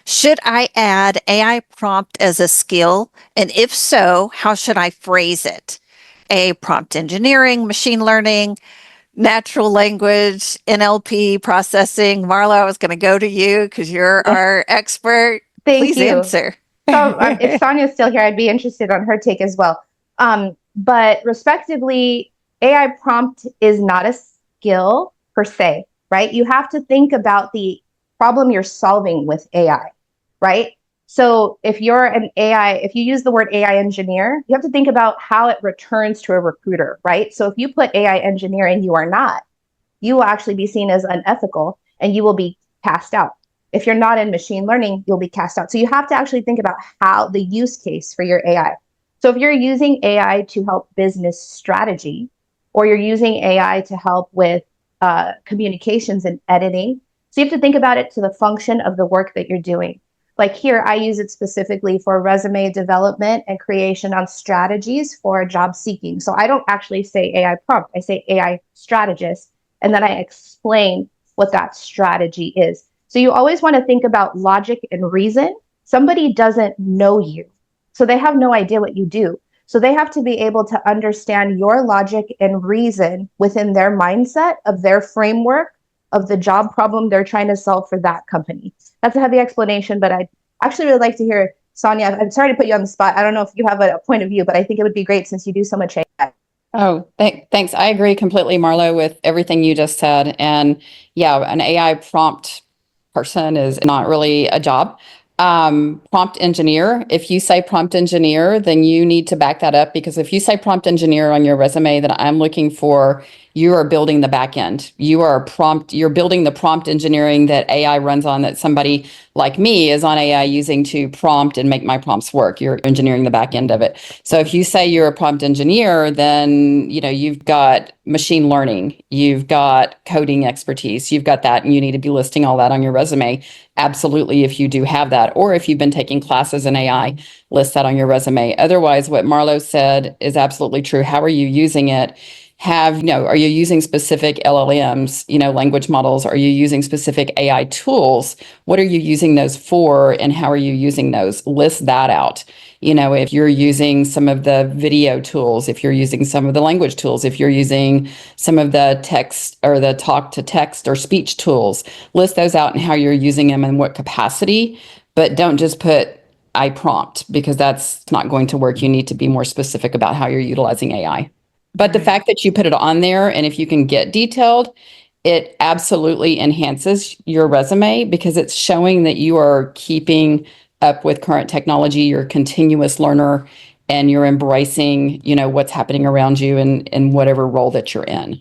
Should I add AI prompt as a skill? And if so, how should I phrase it? A prompt engineering, machine learning, natural language, NLP processing. Marlo, I was going to go to you because you're our expert. Thank Please you. answer. So if Sonya's still here, I'd be interested on her take as well. But respectively, AI prompt is not a skill per se, right? You have to think about the problem you're solving with AI, right? So if you're an AI, if you use the word AI engineer, you have to think about how it returns to a recruiter, right? So if you put AI engineer and you are not, you will actually be seen as unethical and you will be cast out. If you're not in machine learning, you'll be cast out. So you have to actually think about how the use case for your AI. So if you're using AI to help business strategy, or you're using AI to help with communications and editing, so you have to think about it to the function of the work that you're doing. Like here, I use it specifically for resume development and creation on strategies for job seeking. So I don't actually say AI prompt, I say AI strategist, and then I explain what that strategy is. So you always want to think about logic and reason. Somebody doesn't know you, so they have no idea what you do. So they have to be able to understand your logic and reason within their mindset of their framework of the job problem they're trying to solve for that company. That's a heavy explanation, but I'd actually really like to hear Sonya. I'm sorry to put you on the spot. I don't know if you have a point of view, but I think it would be great since you do so much AI. Oh, thanks. I agree completely, Marlo, with everything you just said. And yeah, an AI prompt person is not really a job. Prompt engineer, if you say prompt engineer, then you need to back that up, because if you say prompt engineer on your resume, then I'm looking for, you are building the back end. You're building the prompt engineering that AI runs on, that somebody like me is on AI using to prompt and make my prompts work. You're engineering the back end of it. So if you say you're a prompt engineer, then you've got machine learning, you've got coding expertise, you've got that, and you need to be listing all that on your resume. Absolutely, if you do have that, or if you've been taking classes in AI, list that on your resume. Otherwise, what Marlo said is absolutely true. How are you using it? Are you using specific LLMs, language models? Are you using specific AI tools? What are you using those for, and how are you using those? List that out. If you're using some of the video tools, if you're using some of the language tools, if you're using some of the text or the talk to text or speech tools, list those out and how you're using them and what capacity, but don't just put I prompt, because that's not going to work. You need to be more specific about how you're utilizing AI. But the fact that you put it on there, and if you can get detailed, it absolutely enhances your resume, because it's showing that you are keeping up with current technology, you're a continuous learner, and you're embracing, what's happening around you in whatever role that you're in.